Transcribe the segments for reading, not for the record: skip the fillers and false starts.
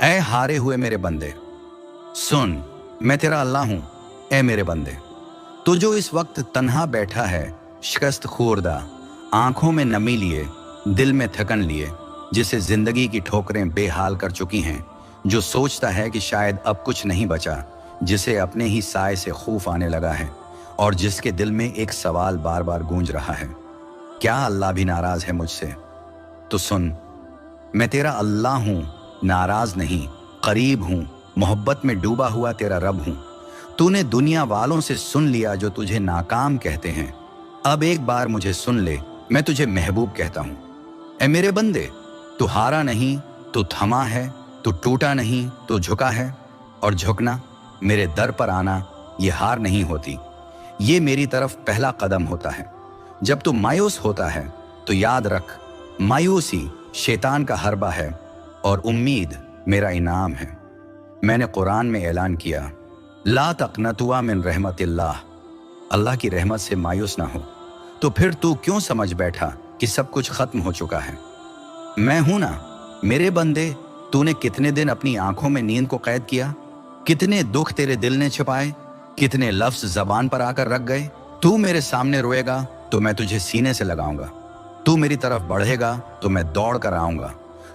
ऐ हारे हुए मेरे बंदे, सुन, मैं तेरा अल्लाह हूं। ऐ मेरे बंदे, तू जो इस वक्त तन्हा बैठा है, शिकस्त खुर्दा, आंखों में नमी लिए, दिल में थकन लिए, जिसे जिंदगी की ठोकरें बेहाल कर चुकी हैं, जो सोचता है कि शायद अब कुछ नहीं बचा, जिसे अपने ही साए से खौफ आने लगा है, और जिसके दिल में एक सवाल बार बार गूंज रहा है, क्या अल्लाह भी नाराज है मुझसे? तो सुन, मैं तेरा अल्लाह हूं, नाराज नहीं, करीब हूं, मोहब्बत में डूबा हुआ तेरा रब हूं। तूने दुनिया वालों से सुन लिया जो तुझे नाकाम कहते हैं, अब एक बार मुझे सुन ले, मैं तुझे महबूब कहता हूं। ऐ मेरे बंदे, तू हारा नहीं, तू थमा है, तू टूटा नहीं, तू झुका है, और झुकना, मेरे दर पर आना, ये हार नहीं होती, ये मेरी तरफ पहला कदम होता है। जब तू मायूस होता है तो याद रख, मायूसी शैतान का हरबा है और उम्मीद मेरा इनाम है। मैंने कुरान में ऐलान किया, ला तक़नतुआ मिन रहमतिल्लाह, अल्लाह की रहमत से मायूस ना हो। तो फिर तू क्यों समझ बैठा कि सब कुछ खत्म हो चुका है? मैं हूं ना मेरे बंदे। तूने कितने दिन अपनी आंखों में नींद को कैद किया, कितने दुख तेरे दिल ने छिपाए, कितने लफ्ज जबान पर आकर रख गए। तू मेरे सामने रोएगा तो मैं तुझे सीने से लगाऊंगा, तू मेरी तरफ बढ़ेगा तो मैं दौड़ कर आऊंगा,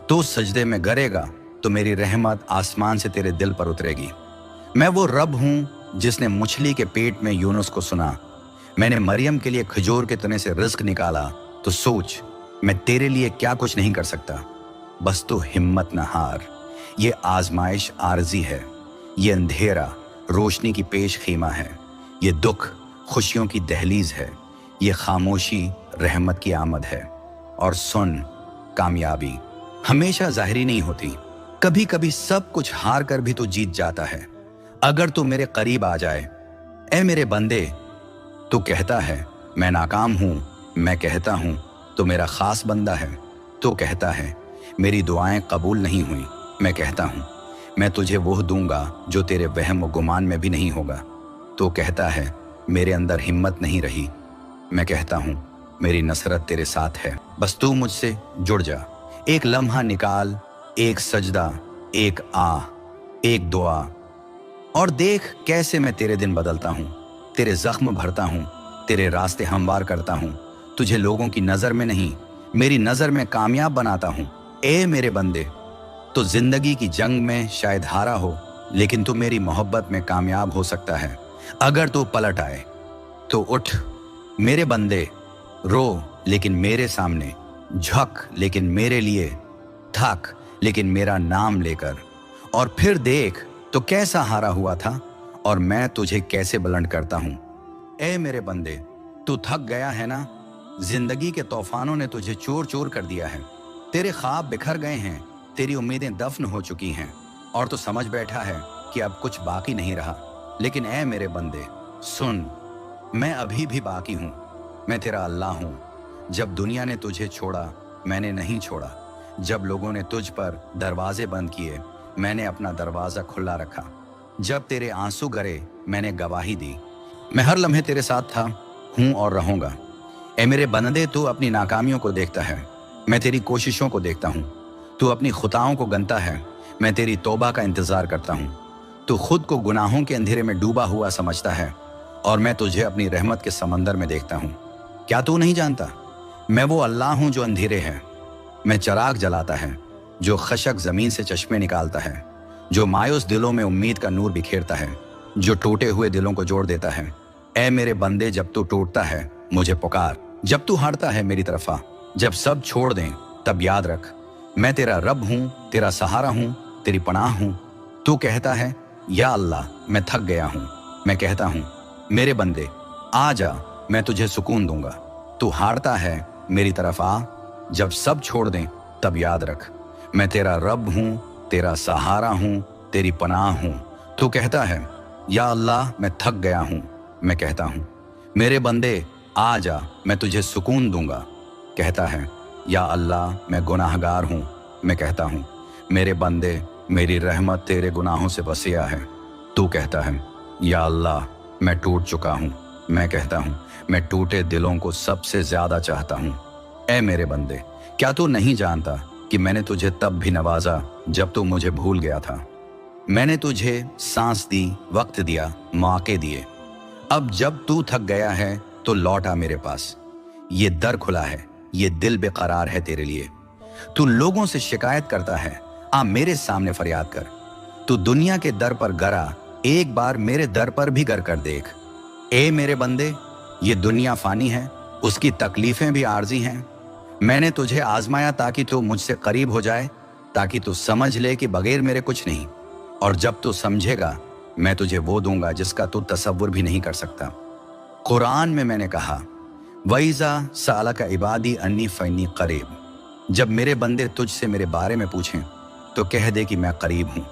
तू सजदे में गिरेगा तो मेरी रहमत आसमान से तेरे दिल पर उतरेगी। मैं वो रब हूं जिसने मछली के पेट में यूनुस को सुना, मैंने मरियम के लिए खजूर के तने से रिज्क निकाला। तो सोच, मैं तेरे लिए क्या कुछ नहीं कर सकता। बस तू हिम्मत न हार। ये आजमाइश आरजी है, ये अंधेरा रोशनी की पेश खीमा है, ये दुख खुशियों की दहलीज है, ये खामोशी रहमत की आमद है। और सुन, कामयाबी हमेशा ज़ाहिरी नहीं होती, कभी कभी सब कुछ हार कर भी तो जीत जाता है, अगर तू मेरे करीब आ जाए। ऐ मेरे बंदे, तू कहता है मैं नाकाम हूं, मैं कहता हूं तो मेरा खास बंदा है। तू कहता है मेरी दुआएं कबूल नहीं हुई, मैं कहता हूं मैं तुझे वो दूंगा जो तेरे वहम व गुमान में भी नहीं होगा। तू कहता है मेरे अंदर हिम्मत नहीं रही, मैं कहता हूं मेरी नसरत तेरे साथ है। बस तू मुझसे जुड़ जा, एक लम्हा निकाल, एक सजदा, एक एक दुआ, और देख कैसे मैं तेरे दिन बदलता हूं, तेरे जख्म भरता हूं, तेरे रास्ते हमवार करता हूं, तुझे लोगों की नजर में नहीं मेरी नजर में कामयाब बनाता हूं। ए मेरे बंदे, तो जिंदगी की जंग में शायद हारा हो, लेकिन तू मेरी मोहब्बत में कामयाब हो सकता है अगर तू पलट आए। तो उठ मेरे बंदे, रो लेकिन मेरे सामने, झुक लेकिन मेरे लिए, थक लेकिन मेरा नाम लेकर, और फिर देख तो कैसा हारा हुआ था और मैं तुझे कैसे बुलंद करता हूं। ए मेरे बंदे, तू थक गया है ना, जिंदगी के तूफानों ने तुझे चूर चूर कर दिया है, तेरे ख्वाब बिखर गए हैं, तेरी उम्मीदें दफन हो चुकी हैं, और तो समझ बैठा है कि अब कुछ बाकी नहीं रहा। लेकिन ऐ मेरे बंदे सुन, मैं अभी भी बाकी हूं, मैं तेरा अल्लाह हूं। जब दुनिया ने तुझे छोड़ा मैंने नहीं छोड़ा, जब लोगों ने तुझ पर दरवाजे बंद किए मैंने अपना दरवाजा खुला रखा, जब तेरे आंसू गिरे मैंने गवाही दी। मैं हर लम्हे तेरे साथ था, हूं और रहूंगा। ऐ मेरे बंदे, तू अपनी नाकामियों को देखता है, मैं तेरी कोशिशों को देखता हूं। तू अपनी खुताओं को गनता है, मैं तेरी तौबा का इंतजार करता हूं। तू खुद को गुनाहों के अंधेरे में डूबा हुआ समझता है, और मैं तुझे अपनी रहमत के समंदर में देखता हूं। क्या तू नहीं जानता, मैं वो अल्लाह हूं जो अंधेरे है, मैं चराग जलाता है, जो खशक जमीन से चश्मे निकालता है, जो मायूस दिलों में उम्मीद का नूर बिखेरता है, जो टूटे हुए दिलों को जोड़ देता है। ऐ मेरे बंदे, जब तू टूटता है मुझे पुकार, जब तू हारता है मेरी तरफ आ, जब सब छोड़ दें तब याद रख मैं तेरा रब हूं, तेरा सहारा हूं, तेरी पनाह हूं। तू कहता है या अल्लाह मैं थक गया हूं, मैं कहता हूं मेरे बंदे आ जा, मैं तुझे सुकून दूंगा। तू हारता है मेरी तरफ आ, जब सब छोड़ दें तब याद रख मैं तेरा रब हूं, तेरा सहारा हूं, तेरी पनाह हूं। तू कहता है या अल्लाह मैं थक गया हूं, मैं कहता हूं मेरे बंदे आ जा, मैं तुझे सुकून दूंगा। कहता है या अल्लाह मैं गुनाहगार हूं, मैं कहता हूं मेरे बंदे मेरी रहमत तेरे गुनाहों से वसिया है। तू कहता है या अल्लाह मैं टूट चुका हूं, मैं कहता हूं मैं टूटे दिलों को सबसे ज्यादा चाहता हूं। ऐ मेरे बंदे, क्या तू नहीं जानता कि मैंने तुझे तब भी नवाजा जब तू मुझे भूल गया था। मैंने तुझे सांस दी, वक्त दिया, मौके दिए। अब जब तू थक गया है तो लौट आ मेरे पास। ये दर खुला है, ये दिल बेकरार है तेरे लिए। तू लोगों से शिकायत करता है, आ मेरे सामने फरियाद कर। तू दुनिया के दर पर गरा, एक बार मेरे दर पर भी गर कर देख। ए मेरे बंदे, ये दुनिया फानी है, उसकी तकलीफें भी आर्जी हैं। मैंने तुझे आजमाया ताकि तू मुझसे करीब हो जाए, ताकि तू समझ ले कि बगैर मेरे कुछ नहीं। और जब तू समझेगा मैं तुझे वो दूंगा जिसका तू तसव्वुर भी नहीं कर सकता। कुरान में मैंने कहा, वईज़ा सालका इबादी अन्नी फ़इन्नी करीब। जब मेरे बंदे तुझसे मेरे बारे में पूछें तो कह दे कि मैं करीब हूँ,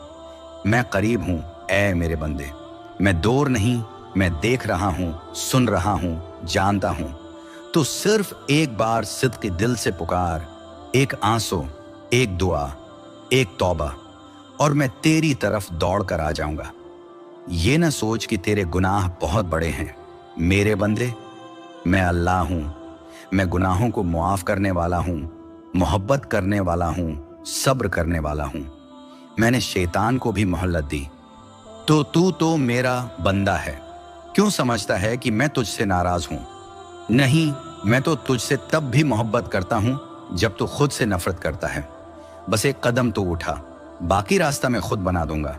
मैं करीब हूँ। ऐ मेरे बंदे, मैं दूर नहीं, मैं देख रहा हूँ, सुन रहा हूँ, जानता हूँ। तो सिर्फ एक बार सिद्क़ दिल से पुकार, एक आंसू, एक दुआ, एक तौबा, और मैं तेरी तरफ दौड़ कर आ जाऊंगा। ये ना सोच कि तेरे गुनाह बहुत बड़े हैं। मेरे बंदे, मैं अल्लाह हूं, मैं गुनाहों को मुआफ करने वाला हूं, मोहब्बत करने वाला हूं, सब्र करने वाला हूं। मैंने शैतान को भी मोहल्लत दी। तो तू तो मेरा बंदा है, क्यों समझता है कि मैं तुझसे नाराज हूं? नहीं, मैं तो तुझसे तब भी मोहब्बत करता हूं जब तू खुद से नफरत करता है। बस एक कदम तो उठा, बाकी रास्ता मैं खुद बना दूंगा।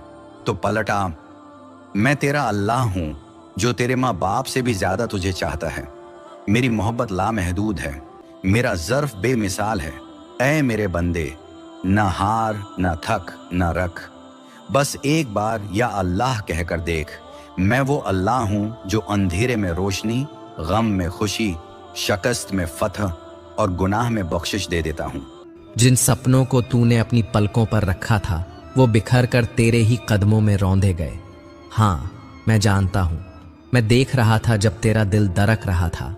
तो पलट आ। मैं तेरा अल्लाह हूं जो तेरे माँ बाप से भी ज्यादा तुझे चाहता है। मेरी मोहब्बत लामहदूद है, मेरा ज़र्फ बेमिसाल है। ऐ मेरे बंदे, न हार, न थक, न रख। बस एक बार या अल्लाह कहकर देख। मैं वो अल्लाह हूं जो अंधेरे में रोशनी, गम में खुशी, शिकस्त में फतह और गुनाह में बख्शिश दे देता हूं। जिन सपनों को तूने अपनी पलकों पर रखा था वो बिखर कर तेरे ही कदमों में रौंदे गए। हाँ, मैं जानता हूं, मैं देख रहा था जब तेरा दिल दरक रहा था,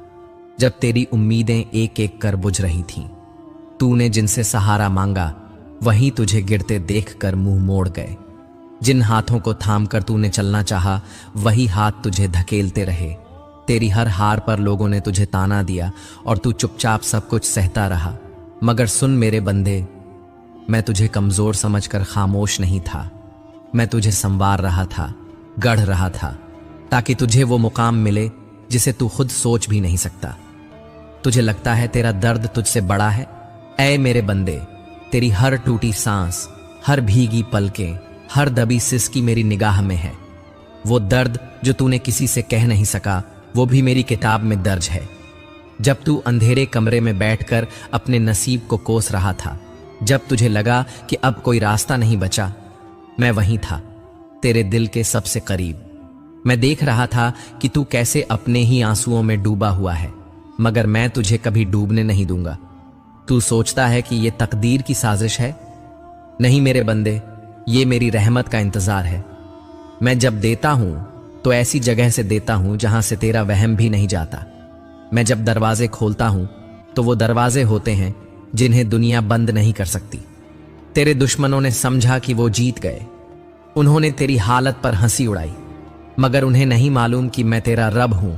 जब तेरी उम्मीदें एक एक कर बुझ रही थीं। तूने जिनसे सहारा मांगा वहीं तुझे गिरते देखकर मुंह मोड़ गए। जिन हाथों को थाम कर तूने चलना चाहा वही हाथ तुझे धकेलते रहे। तेरी हर हार पर लोगों ने तुझे ताना दिया और तू चुपचाप सब कुछ सहता रहा। मगर सुन मेरे बंदे, मैं तुझे कमजोर समझकर खामोश नहीं था। मैं तुझे संवार रहा था, गढ़ रहा था, ताकि तुझे वो मुकाम मिले जिसे तू खुद सोच भी नहीं सकता। तुझे लगता है तेरा दर्द तुझसे बड़ा है? ऐ मेरे बंदे, तेरी हर टूटी सांस, हर भीगी पलकें, हर दबी सिसकी मेरी निगाह में है। वो दर्द जो तूने किसी से कह नहीं सका वो भी मेरी किताब में दर्ज है। जब तू अंधेरे कमरे में बैठकर अपने नसीब को कोस रहा था, जब तुझे लगा कि अब कोई रास्ता नहीं बचा, मैं वहीं था, तेरे दिल के सबसे करीब। मैं देख रहा था कि तू कैसे अपने ही आंसुओं में डूबा हुआ है, मगर मैं तुझे कभी डूबने नहीं दूंगा। तू सोचता है कि ये तकदीर की साजिश है? नहीं मेरे बंदे, ये मेरी रहमत का इंतजार है। मैं जब देता हूं तो ऐसी जगह से देता हूं जहां से तेरा वहम भी नहीं जाता। मैं जब दरवाजे खोलता हूं तो वो दरवाजे होते हैं जिन्हें दुनिया बंद नहीं कर सकती। तेरे दुश्मनों ने समझा कि वो जीत गए। उन्होंने तेरी हालत पर हंसी उड़ाई, मगर उन्हें नहीं मालूम कि मैं तेरा रब हूं।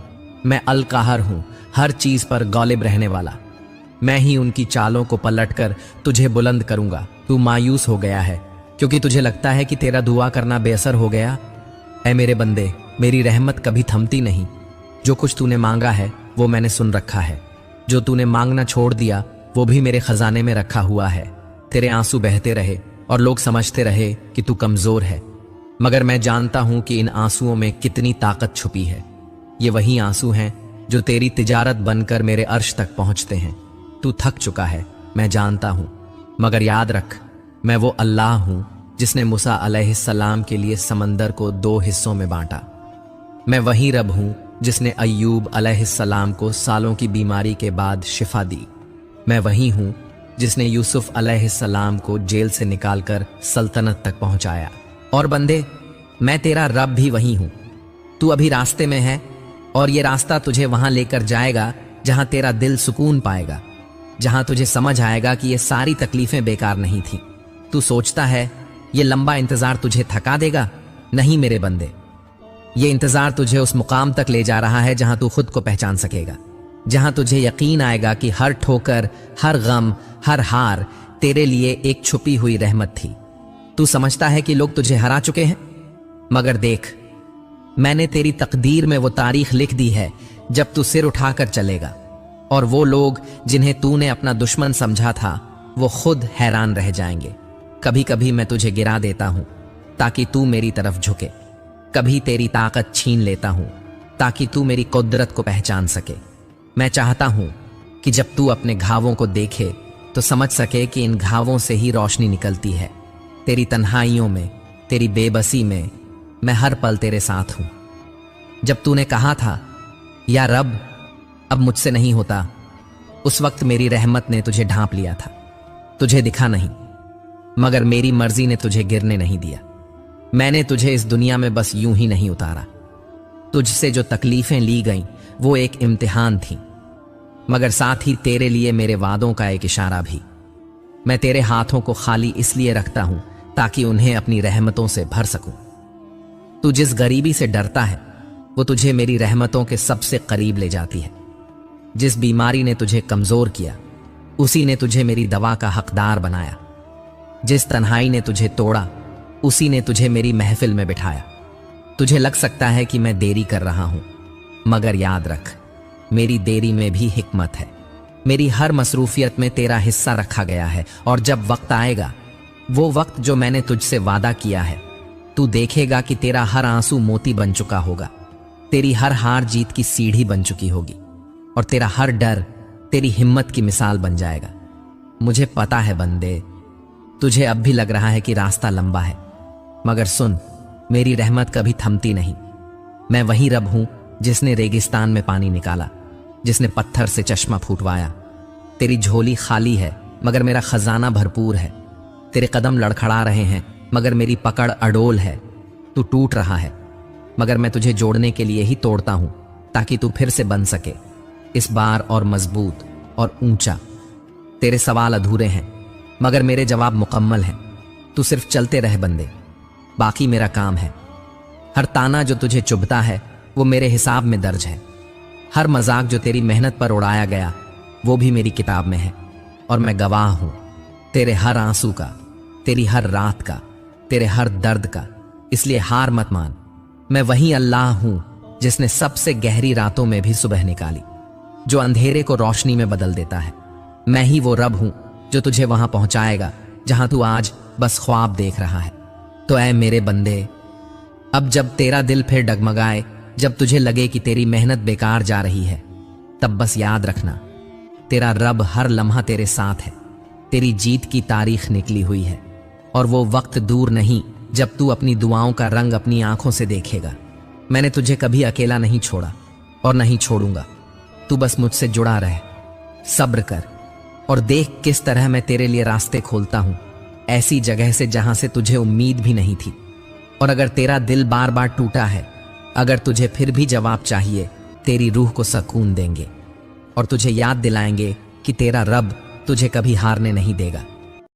मैं अल कहर हूं, हर चीज पर गालिब रहने वाला। मैं ही उनकी चालों को पलटकर तुझे बुलंद करूंगा। तू मायूस हो गया है क्योंकि तुझे लगता है कि तेरा दुआ करना बेअसर हो गया। ऐ मेरे बंदे, मेरी रहमत कभी थमती नहीं। जो कुछ तूने मांगा है वो मैंने सुन रखा है। जो तूने मांगना छोड़ दिया वो भी मेरे खजाने में रखा हुआ है। तेरे आंसू बहते रहे और लोग समझते रहे कि तू कमजोर है, मगर मैं जानता हूं कि इन आंसुओं में कितनी ताकत छुपी है। ये वही आंसू हैं जो तेरी तिजारत बनकर मेरे अर्श तक पहुंचते हैं। तू थक चुका है, मैं जानता हूं, मगर याद रख, मैं वो अल्लाह हूं जिसने मूसा अलैहिस्सलाम के लिए समंदर को 2 हिस्सों में बांटा। मैं वही रब हूं जिसने अय्यूब अलैहिस्सलाम को सालों की बीमारी के बाद शिफा दी। मैं वही हूं जिसने यूसुफ अलैहिस्सलाम को जेल से निकालकर सल्तनत तक पहुंचाया। और बंदे, मैं तेरा रब भी वही हूं। तू अभी रास्ते में है और ये रास्ता तुझे वहां लेकर जाएगा जहां तेरा दिल सुकून पाएगा, जहां तुझे समझ आएगा कि ये सारी तकलीफें बेकार नहीं थी। तू सोचता है ये लंबा इंतजार तुझे थका देगा? नहीं मेरे बंदे, ये इंतजार तुझे उस मुकाम तक ले जा रहा है जहां तू खुद को पहचान सकेगा, जहां तुझे यकीन आएगा कि हर ठोकर, हर गम, हर हार तेरे लिए एक छुपी हुई रहमत थी। तू समझता है कि लोग तुझे हरा चुके हैं, मगर देख, मैंने तेरी तकदीर में वो तारीख लिख दी है जब तू सिर उठाकर चलेगा, और वो लोग जिन्हें तूने अपना दुश्मन समझा था वो खुद हैरान रह जाएंगे। कभी कभी मैं तुझे गिरा देता हूं ताकि तू मेरी तरफ झुके, कभी तेरी ताकत छीन लेता हूं ताकि तू मेरी कुदरत को पहचान सके। मैं चाहता हूं कि जब तू अपने घावों को देखे तो समझ सके कि इन घावों से ही रोशनी निकलती है। तेरी तन्हाइयों में, तेरी बेबसी में मैं हर पल तेरे साथ हूं। जब तूने कहा था या रब अब मुझसे नहीं होता, उस वक्त मेरी रहमत ने तुझे ढांप लिया था। तुझे दिखा नहीं, मगर मेरी मर्जी ने तुझे गिरने नहीं दिया। मैंने तुझे इस दुनिया में बस यूं ही नहीं उतारा। तुझसे जो तकलीफें ली गईं वो एक इम्तिहान थी, मगर साथ ही तेरे लिए मेरे वादों का एक इशारा भी। मैं तेरे हाथों को खाली इसलिए रखता हूं ताकि उन्हें अपनी रहमतों से भर सकूं। तू जिस गरीबी से डरता है वो तुझे मेरी रहमतों के सबसे करीब ले जाती है। जिस बीमारी ने तुझे कमजोर किया उसी ने तुझे मेरी दवा का हकदार बनाया। जिस तन्हाई ने तुझे तोड़ा उसी ने तुझे मेरी महफिल में बिठाया। तुझे लग सकता है कि मैं देरी कर रहा हूं, मगर याद रख, मेरी देरी में भी हिकमत है। मेरी हर मसरूफियत में तेरा हिस्सा रखा गया है, और जब वक्त आएगा, वो वक्त जो मैंने तुझसे वादा किया है, तू देखेगा कि तेरा हर आंसू मोती बन चुका होगा, तेरी हर हार जीत की सीढ़ी बन चुकी होगी, और तेरा हर डर तेरी हिम्मत की मिसाल बन जाएगा। मुझे पता है बंदे, तुझे अब भी लग रहा है कि रास्ता लंबा है, मगर सुन, मेरी रहमत कभी थमती नहीं। मैं वही रब हूं जिसने रेगिस्तान में पानी निकाला, जिसने पत्थर से चश्मा फूटवाया। तेरी झोली खाली है मगर मेरा खजाना भरपूर है। तेरे कदम लड़खड़ा रहे हैं मगर मेरी पकड़ अडोल है। तू टूट रहा है मगर मैं तुझे जोड़ने के लिए ही तोड़ता हूं ताकि तू फिर से बन सके, इस बार और मजबूत और ऊंचा। तेरे सवाल अधूरे हैं मगर मेरे जवाब मुकम्मल हैं। तू सिर्फ चलते रह बंदे, बाकी मेरा काम है। हर ताना जो तुझे चुभता है वो मेरे हिसाब में दर्ज है। हर मजाक जो तेरी मेहनत पर उड़ाया गया वो भी मेरी किताब में है, और मैं गवाह हूं तेरे हर आंसू का, तेरी हर रात का, तेरे हर दर्द का। इसलिए हार मत मान। मैं वही अल्लाह हूं जिसने सबसे गहरी रातों में भी सुबह निकाली, जो अंधेरे को रोशनी में बदल देता है। मैं ही वो रब हूं जो तुझे वहां पहुंचाएगा जहां तू आज बस ख्वाब देख रहा है। तो ऐ मेरे बंदे, अब जब तेरा दिल फिर डगमगाए, जब तुझे लगे कि तेरी मेहनत बेकार जा रही है, तब बस याद रखना, तेरा रब हर लम्हा तेरे साथ है। तेरी जीत की तारीख निकली हुई है, और वो वक्त दूर नहीं जब तू अपनी दुआओं का रंग अपनी आंखों से देखेगा। मैंने तुझे कभी अकेला नहीं छोड़ा और नहीं छोड़ूंगा। तू बस मुझसे जुड़ा रहे, सब्र कर, और देख किस तरह मैं तेरे लिए रास्ते खोलता हूं, ऐसी जगह से जहां से तुझे उम्मीद भी नहीं थी। और अगर तेरा दिल बार बार टूटा है, अगर तुझे फिर भी जवाब चाहिए, तेरी रूह को सुकून देंगे और तुझे याद दिलाएंगे कि तेरा रब तुझे कभी हारने नहीं देगा।